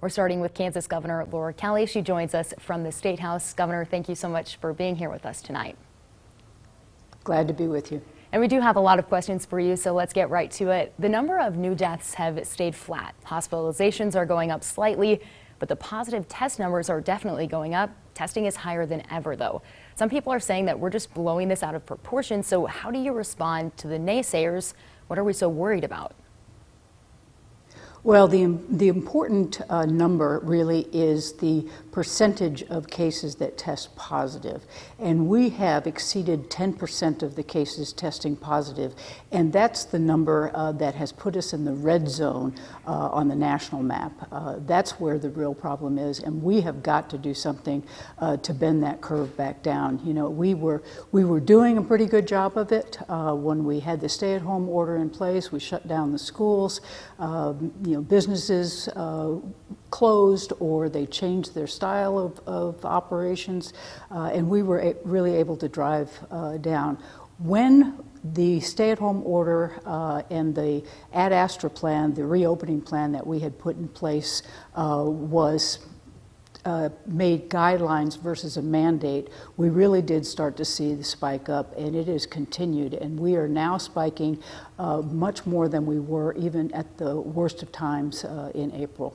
We're starting with Kansas Governor Laura Kelly. She joins us from the State House. Governor, thank you so much for being here with us tonight. Glad to be with you. And we do have a lot of questions for you, so let's get right to it. The number of new deaths have stayed flat. Hospitalizations are going up slightly, but the positive test numbers are definitely going up. Testing is higher than ever, though. Some people are saying that we're just blowing this out of proportion, so how do you respond to the naysayers? What are we so worried about? Well, the important number really is the percentage of cases that test positive. And we have exceeded 10% of the cases testing positive. And that's the number that has put us in the red zone on the national map. That's where the real problem is. And we have got to do something to bend that curve back down. You know, we were doing a pretty good job of it when we had the stay-at-home order in place. We shut down the schools. Businesses closed or they changed their style of operations, and we were really able to drive down. When the stay-at-home order and the Ad Astra plan, the reopening plan that we had put in place was made guidelines versus a mandate, we really did start to see the spike up, and it has continued, and we are now spiking much more than we were even at the worst of times in April.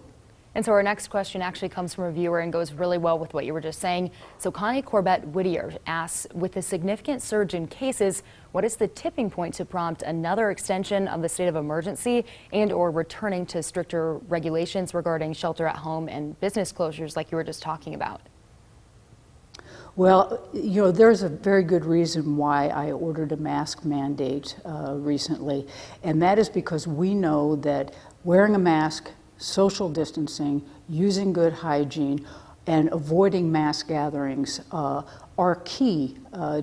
And so our next question actually comes from a viewer and goes really well with what you were just saying. So Connie Corbett Whittier asks, with a significant surge in cases, what is the tipping point to prompt another extension of the state of emergency and or returning to stricter regulations regarding shelter at home and business closures like you were just talking about? Well, there's a very good reason why I ordered a mask mandate recently, and that is because we know that wearing a mask, social distancing, using good hygiene, and avoiding mass gatherings are key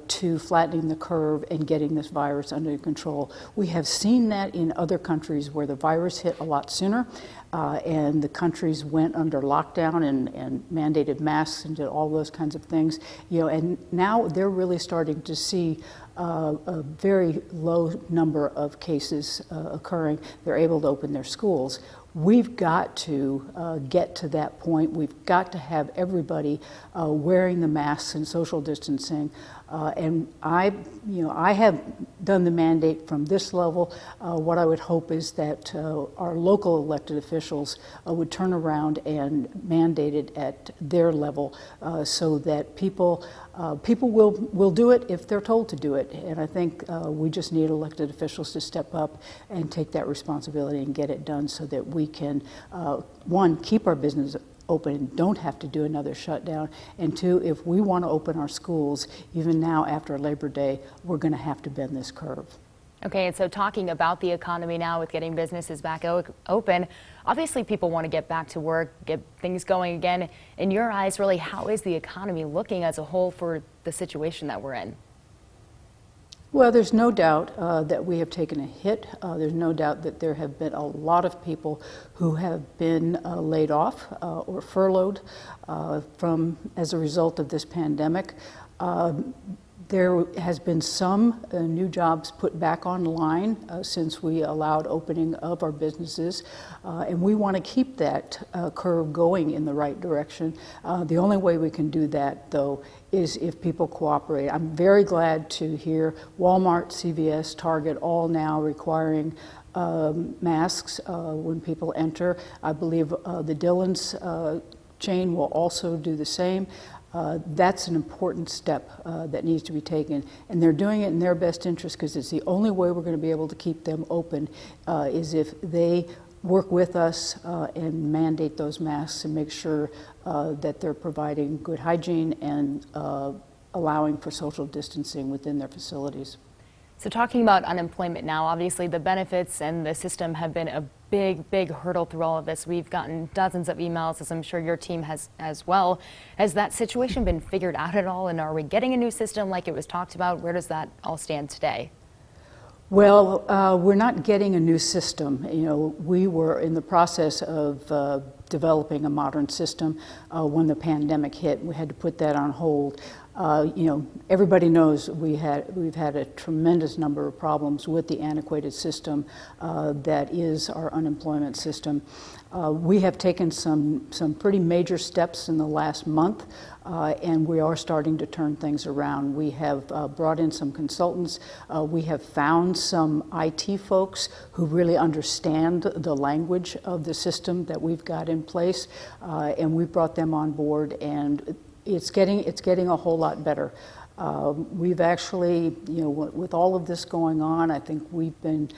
to flattening the curve and getting this virus under control. We have seen that in other countries where the virus hit a lot sooner and the countries went under lockdown and mandated masks and did all those kinds of things. And now they're really starting to see a very low number of cases occurring. They're able to open their schools. We've got to get to that point. We've got to have everybody wearing the masks and social distancing. And I have done the mandate from this level. What I would hope is that our local elected officials would turn around and mandate it at their level so that people will do it if they're told to do it. And I think we just need elected officials to step up and take that responsibility and get it done so that we can, one, keep our business open and don't have to do another shutdown, and two, if we want to open our schools, even now after Labor Day, we're going to have to bend this curve. Okay, and so talking about the economy now with getting businesses back open, obviously people want to get back to work, get things going again. In your eyes, really, how is the economy looking as a whole for the situation that we're in? Well, there's no doubt that we have taken a hit. There's no doubt that there have been a lot of people who have been laid off or furloughed as a result of this pandemic. There has been some new jobs put back online since we allowed opening of our businesses, and we want to keep that curve going in the right direction. The only way we can do that, though, is if people cooperate. I'm very glad to hear Walmart, CVS, Target all now requiring masks when people enter. I believe the Dillon's chain will also do the same. That's an important step that needs to be taken, and they're doing it in their best interest because it's the only way we're going to be able to keep them open is if they work with us and mandate those masks and make sure that they're providing good hygiene and allowing for social distancing within their facilities. So talking about unemployment now, obviously the benefits and the system have been a big hurdle through all of this. We've gotten dozens of emails, as I'm sure your team has as well. Has that situation been figured out at all, and are we getting a new system like it was talked about? Where does that all stand today? Well, we're not getting a new system. We were in the process of developing a modern system when the pandemic hit. We had to put that on hold. Everybody knows we've had a tremendous number of problems with the antiquated system that is our unemployment system. We have taken some pretty major steps in the last month, and we are starting to turn things around. We have brought in some consultants. We have found some IT folks who really understand the language of the system that we've got in place, and we've brought them on board, and it's getting a whole lot better. We've actually, with all of this going on, I think we've been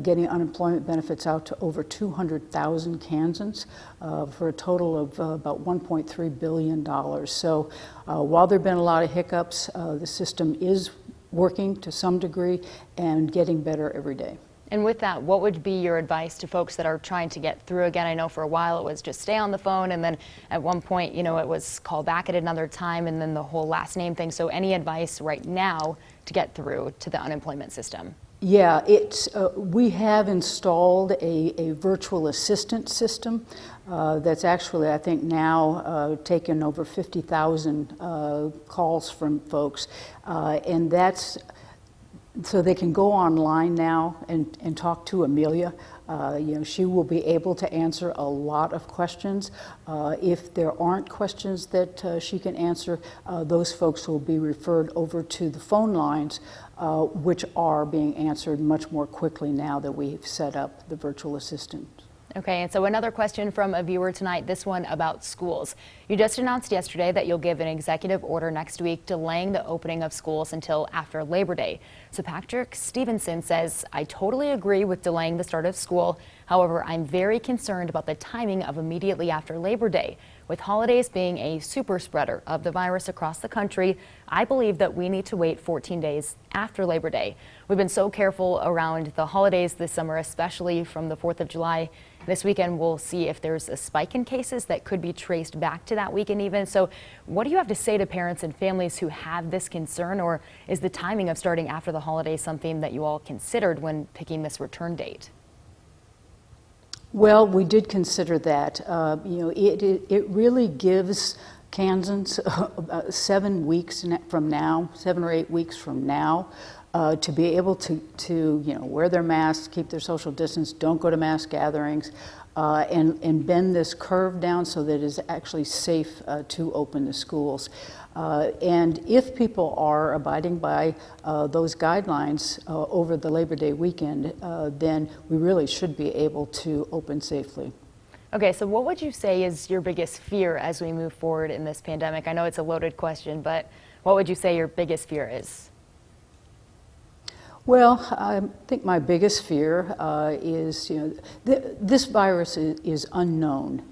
getting unemployment benefits out to over 200,000 Kansans for a total of about $1.3 billion. So while there have been a lot of hiccups, the system is working to some degree and getting better every day. And with that, what would be your advice to folks that are trying to get through? Again, I know for a while it was just stay on the phone, and then at one point, it was call back at another time, and then the whole last name thing. So any advice right now to get through to the unemployment system? Yeah, we have installed a virtual assistant system that's actually, I think now taken over 50,000 calls from folks, and that's so they can go online now and talk to Amelia. She will be able to answer a lot of questions. If there aren't questions that she can answer, those folks will be referred over to the phone lines, which are being answered much more quickly now that we've set up the virtual assistant. Okay, and so another question from a viewer tonight, this one about schools. You just announced yesterday that you'll give an executive order next week delaying the opening of schools until after Labor Day. So Patrick Stevenson says, I totally agree with delaying the start of school. However, I'm very concerned about the timing of immediately after Labor Day. With holidays being a super spreader of the virus across the country, I believe that we need to wait 14 days after Labor Day. We've been so careful around the holidays this summer, especially from the 4th of July. This weekend, we'll see if there's a spike in cases that could be traced back to that weekend even. So what do you have to say to parents and families who have this concern, or is the timing of starting after the holidays something that you all considered when picking this return date? Well, we did consider that. It really gives Kansans 7 weeks from now, 7 or 8 weeks from now, to be able to wear their masks, keep their social distance, don't go to mass gatherings, and bend this curve down so that it is actually safe to open the schools. And if people are abiding by those guidelines over the Labor Day weekend, then we really should be able to open safely. Okay, so what would you say is your biggest fear as we move forward in this pandemic? I know it's a loaded question, but what would you say your biggest fear is? Well, I think my biggest fear is, this virus is unknown.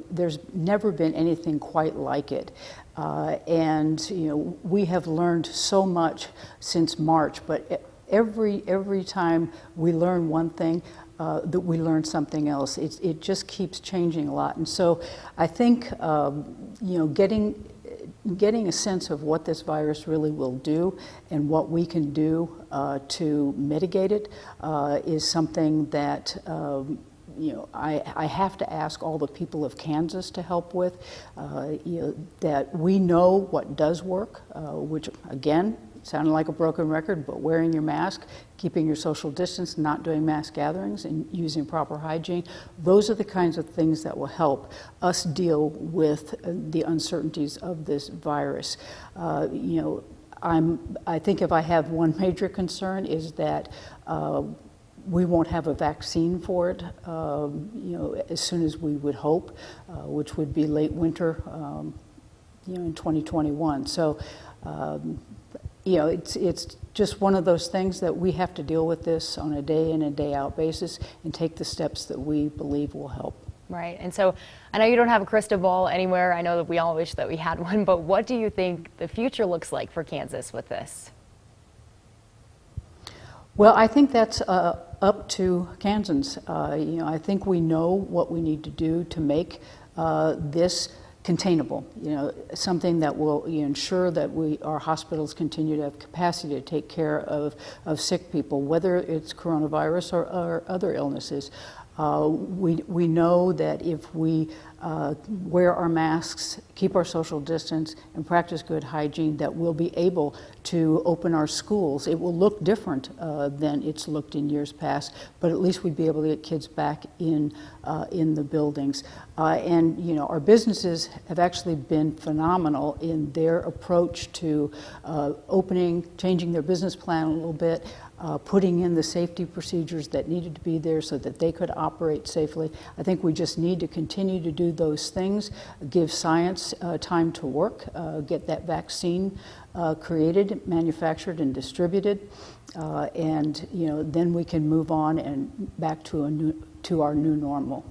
There's never been anything quite like it. And we have learned so much since March, but every time we learn one thing, that we learn something else. It just keeps changing a lot. And so I think, getting a sense of what this virus really will do and what we can do to mitigate it is something that I have to ask all the people of Kansas to help with, that we know what does work, which again, sounded like a broken record, but wearing your mask, keeping your social distance, not doing mass gatherings, and using proper hygiene, those are the kinds of things that will help us deal with the uncertainties of this virus. I think if I have one major concern is that we won't have a vaccine for it, as soon as we would hope, which would be late winter, in 2021. So, it's just one of those things that we have to deal with this on a day in and day out basis and take the steps that we believe will help. Right. And so I know you don't have a crystal ball anywhere. I know that we all wish that we had one, but what do you think the future looks like for Kansas with this? Well, I think that's up to Kansans. I think we know what we need to do to make this containable, something that will ensure that our hospitals continue to have capacity to take care of sick people, whether it's coronavirus or other illnesses. We know that if we wear our masks, keep our social distance, and practice good hygiene, that we'll be able to open our schools. It will look different than it's looked in years past, but at least we'd be able to get kids back in the buildings. And you know, our businesses have actually been phenomenal in their approach to opening, changing their business plan a little bit, putting in the safety procedures that needed to be there so that they could operate safely. I think we just need to continue to do those things, give science time to work, get that vaccine created, manufactured, and distributed, and you know, then we can move on and back to our new normal.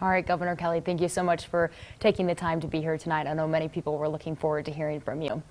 All right, Governor Kelly, thank you so much for taking the time to be here tonight. I know many people were looking forward to hearing from you.